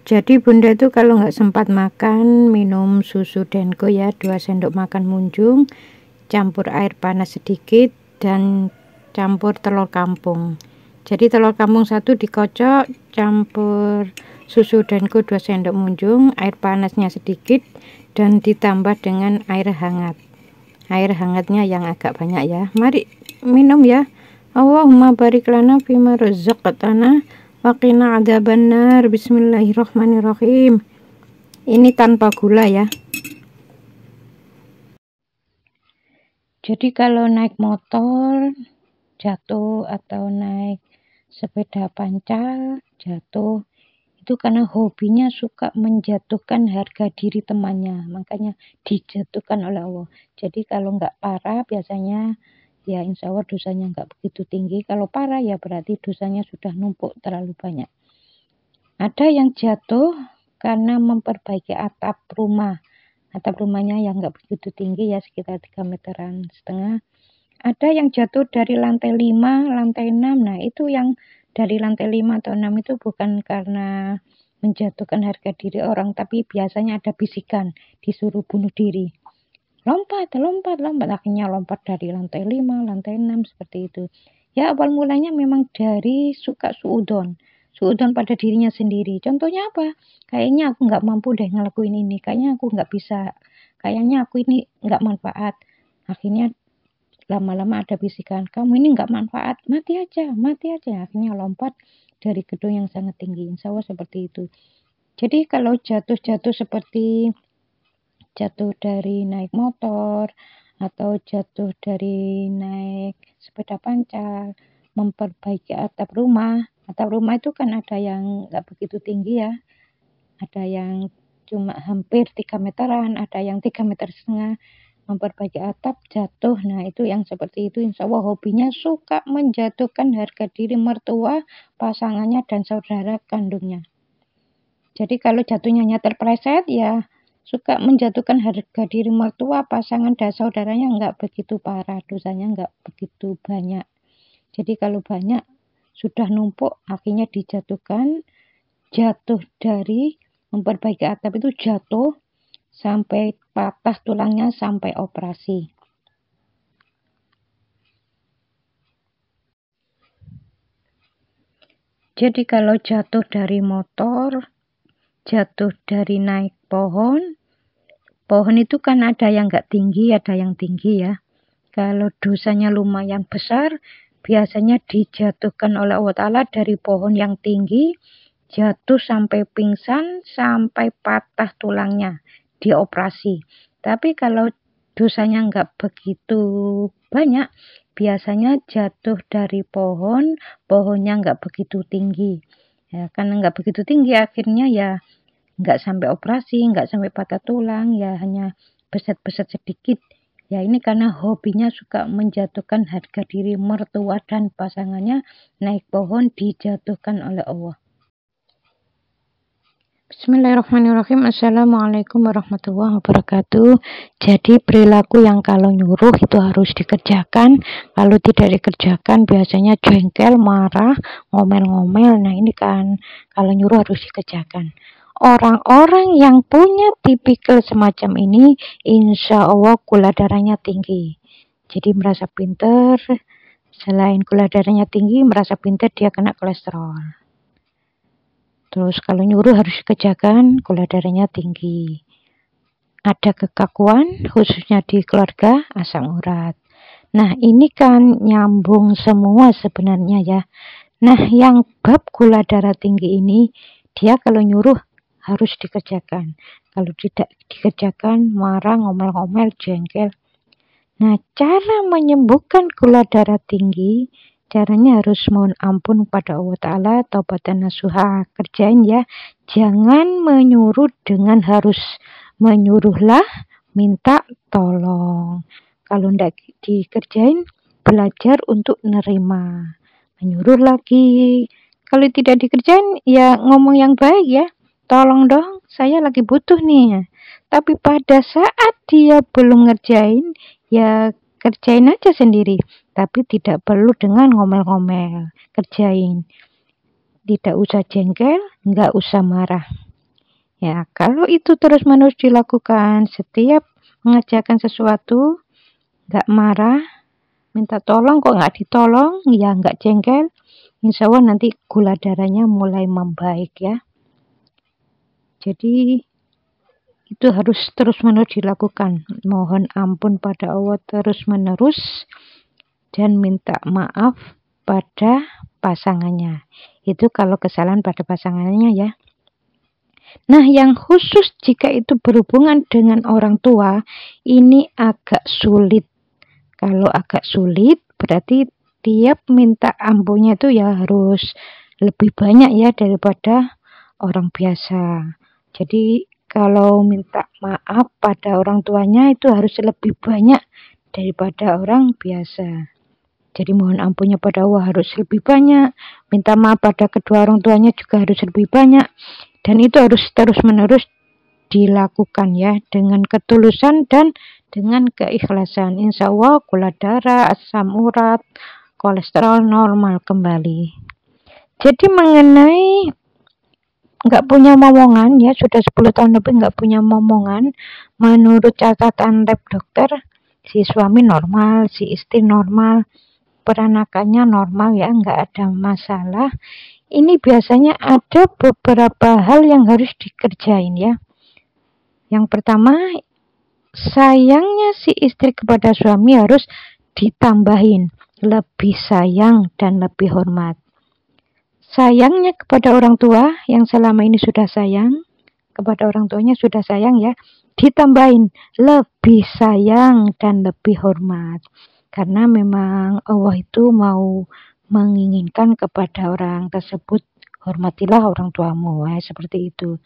Jadi bunda itu kalau nggak sempat makan, minum susu Denko ya, 2 sendok makan munjung, campur air panas sedikit dan campur telur kampung. Jadi telur kampung 1 dikocok, campur susu Denko 2 sendok munjung, air panasnya sedikit dan ditambah dengan air hangat. Air hangatnya yang agak banyak ya. Mari minum ya. Allahumma barik lana fima razaqtana wa qina adzabannar. Bismillahirrahmanirrahim. Ini tanpa gula ya. Jadi kalau naik motor jatuh atau naik sepeda pancal jatuh, itu karena hobinya suka menjatuhkan harga diri temannya, makanya dijatuhkan oleh Allah. Jadi kalau nggak parah biasanya ya insya Allah dosanya nggak begitu tinggi. Kalau parah ya berarti dosanya sudah numpuk terlalu banyak. Ada yang jatuh karena memperbaiki atap rumah. Atap rumahnya yang nggak begitu tinggi ya, sekitar 3,5 meteran. Ada yang jatuh dari lantai 5, lantai 6. Nah itu yang dari lantai 5 atau 6 itu bukan karena menjatuhkan harga diri orang, tapi biasanya ada bisikan disuruh bunuh diri. Lompat, lompat, lompat. Akhirnya lompat dari lantai 5, lantai 6 seperti itu. Ya awal mulanya memang dari suka suudon pada dirinya sendiri. Contohnya apa? Kayaknya aku nggak mampu deh ngelakuin ini. Kayaknya aku nggak bisa. Kayaknya aku ini nggak manfaat. Akhirnya lama-lama ada bisikan, kamu ini nggak manfaat, mati aja. Akhirnya lompat dari gedung yang sangat tinggi. Insya Allah seperti itu. Jadi kalau jatuh seperti jatuh dari naik motor atau jatuh dari naik sepeda pancal, memperbaiki atap rumah itu kan ada yang nggak begitu tinggi ya, ada yang cuma hampir 3 meteran, ada yang 3,5 meter. Memperbaiki atap jatuh, nah itu yang seperti itu insya Allah hobinya suka menjatuhkan harga diri mertua, pasangannya dan saudara kandungnya. Jadi kalau jatuhnya terpleset ya suka menjatuhkan harga diri mertua, pasangan dan saudaranya nggak begitu parah, dosanya nggak begitu banyak. Jadi kalau banyak sudah numpuk akhirnya dijatuhkan. Jatuh dari memperbaiki atap itu jatuh sampai patah tulangnya, sampai operasi. Jadi kalau jatuh dari motor, jatuh dari naik pohon itu kan ada yang nggak tinggi, ada yang tinggi ya. Kalau dosanya lumayan besar, biasanya dijatuhkan oleh Allah Ta'ala dari pohon yang tinggi, jatuh sampai pingsan, sampai patah tulangnya, dioperasi. Tapi kalau dosanya nggak begitu banyak, biasanya jatuh dari pohonnya nggak begitu tinggi. Ya, karena nggak begitu tinggi, akhirnya ya nggak sampai operasi, nggak sampai patah tulang, ya hanya beset-beset sedikit. Ya ini karena hobinya suka menjatuhkan harga diri mertua dan pasangannya, naik pohon dijatuhkan oleh Allah. Bismillahirrahmanirrahim. Assalamualaikum warahmatullahi wabarakatuh. Jadi perilaku yang kalau nyuruh itu harus dikerjakan, kalau tidak dikerjakan biasanya jengkel, marah, ngomel-ngomel. Nah ini kan kalau nyuruh harus dikerjakan. Orang-orang yang punya tipikal semacam ini insya Allah gula darahnya tinggi. Jadi merasa pinter, selain gula darahnya tinggi, merasa pinter dia kena kolesterol. Terus kalau nyuruh harus dikerjakan, gula darahnya tinggi. Ada kekakuan, khususnya di keluarga, asam urat. Nah ini kan nyambung semua sebenarnya ya. Nah yang bab gula darah tinggi ini, dia kalau nyuruh harus dikerjakan. Kalau tidak dikerjakan, marah, ngomel-ngomel, jengkel. Nah cara menyembuhkan gula darah tinggi, caranya harus mohon ampun kepada Allah Ta'ala, taubatan nasuha, kerjain ya. Jangan menyuruh dengan harus menyuruhlah, minta tolong. Kalau tidak dikerjain, belajar untuk nerima. Menyuruh lagi. Kalau tidak dikerjain, ya ngomong yang baik ya. Tolong dong, saya lagi butuh nih. Tapi pada saat dia belum ngerjain, ya kerjain aja sendiri. Tapi tidak perlu dengan ngomel-ngomel, kerjain. Tidak usah jengkel, nggak usah marah. Ya, kalau itu terus-menerus dilakukan setiap mengerjakan sesuatu, nggak marah, minta tolong kok nggak ditolong, ya nggak jengkel, insya Allah nanti gula darahnya mulai membaik ya. Jadi itu harus terus-menerus dilakukan. Mohon ampun pada Allah terus-menerus dan minta maaf pada pasangannya. Itu kalau kesalahan pada pasangannya ya. Nah, yang khusus jika itu berhubungan dengan orang tua, ini agak sulit. Kalau agak sulit, berarti tiap minta ampunnya itu ya harus lebih banyak ya daripada orang biasa. Jadi kalau minta maaf pada orang tuanya itu harus lebih banyak daripada orang biasa. Jadi mohon ampunnya pada Allah harus lebih banyak, minta maaf pada kedua orang tuanya juga harus lebih banyak, dan itu harus terus-menerus dilakukan ya dengan ketulusan dan dengan keikhlasan. Insya Allah gula darah, asam urat, kolesterol normal kembali. Jadi mengenai nggak punya momongan ya, sudah 10 tahun lebih nggak punya momongan, menurut catatan lab dokter si suami normal, si istri normal, peranakannya normal ya, nggak ada masalah. Ini biasanya ada beberapa hal yang harus dikerjain ya. Yang pertama, sayangnya si istri kepada suami harus ditambahin lebih sayang dan lebih hormat. Sayangnya kepada orang tua yang selama ini sudah sayang, kepada orang tuanya sudah sayang ya, ditambahin lebih sayang dan lebih hormat. Karena memang Allah itu mau menginginkan kepada orang tersebut, hormatilah orang tuamu, seperti itu.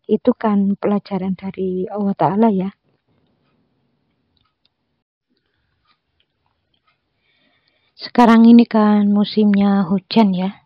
Itu kan pelajaran dari Allah Ta'ala ya. Sekarang ini kan musimnya hujan ya.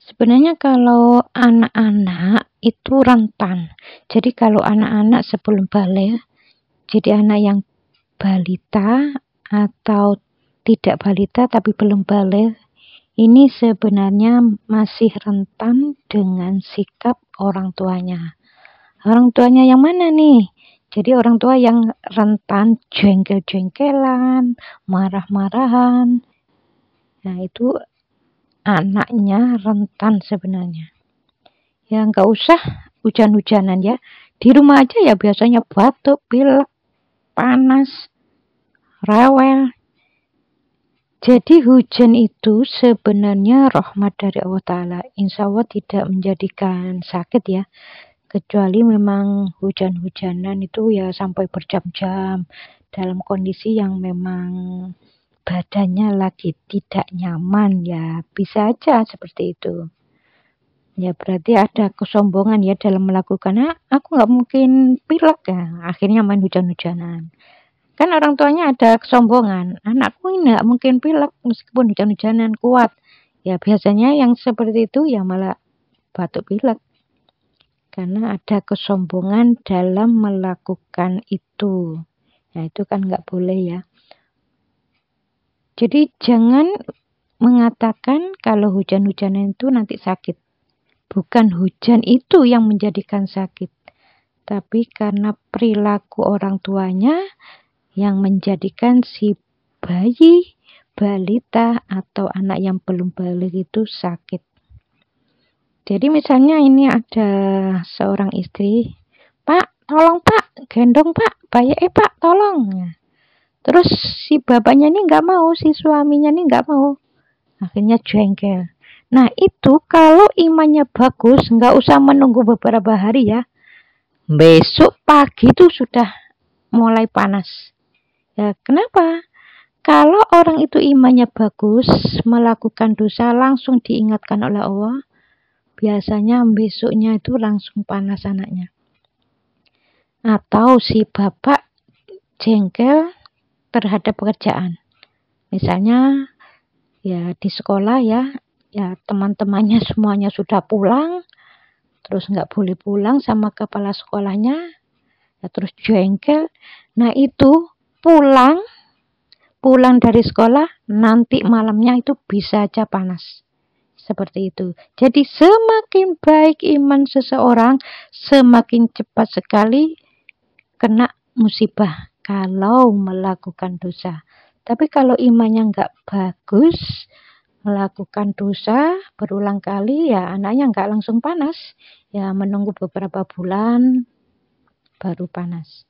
Sebenarnya kalau anak-anak itu rentan. Jadi kalau anak-anak sebelum balik, jadi anak yang balita atau tidak balita tapi belum balik, ini sebenarnya masih rentan dengan sikap orang tuanya. Orang tuanya yang mana nih? Jadi orang tua yang rentan jengkel-jengkelan, marah-marahan. Nah itu anaknya rentan sebenarnya. Ya nggak usah hujan-hujanan ya. Di rumah aja ya biasanya batuk, pilek, panas, rewel. Jadi hujan itu sebenarnya rahmat dari Allah Ta'ala. Insya Allah tidak menjadikan sakit ya. Kecuali memang hujan-hujanan itu ya sampai berjam-jam dalam kondisi yang memang badannya lagi tidak nyaman ya, bisa aja seperti itu. Ya berarti ada kesombongan ya dalam melakukan, aku nggak mungkin pilek ya, akhirnya main hujan-hujanan. Kan orang tuanya ada kesombongan, anakku ini nggak mungkin pilek meskipun hujan-hujanan kuat. Ya biasanya yang seperti itu ya malah batuk pilek. Karena ada kesombongan dalam melakukan itu. Nah itu kan nggak boleh ya. Jadi jangan mengatakan kalau hujan-hujanan itu nanti sakit. Bukan hujan itu yang menjadikan sakit. Tapi karena perilaku orang tuanya yang menjadikan si bayi, balita, atau anak yang belum balik itu sakit. Jadi misalnya ini ada seorang istri, Pak, tolong Pak, gendong Pak, bayi Pak, tolong. Terus si bapaknya ini nggak mau, si suaminya ini nggak mau. Akhirnya jengkel. Nah itu kalau imannya bagus, nggak usah menunggu beberapa hari ya. Besok pagi itu sudah mulai panas. Ya kenapa? Kalau orang itu imannya bagus, melakukan dosa langsung diingatkan oleh Allah, biasanya besoknya itu langsung panas anaknya. Atau si bapak jengkel terhadap pekerjaan. Misalnya ya di sekolah ya teman-temannya semuanya sudah pulang, terus nggak boleh pulang sama kepala sekolahnya, ya terus jengkel. Nah itu pulang dari sekolah nanti malamnya itu bisa aja panas. Seperti itu. Jadi semakin baik iman seseorang, semakin cepat sekali kena musibah kalau melakukan dosa. Tapi kalau imannya nggak bagus, melakukan dosa berulang kali, ya anaknya nggak langsung panas. Ya menunggu beberapa bulan baru panas.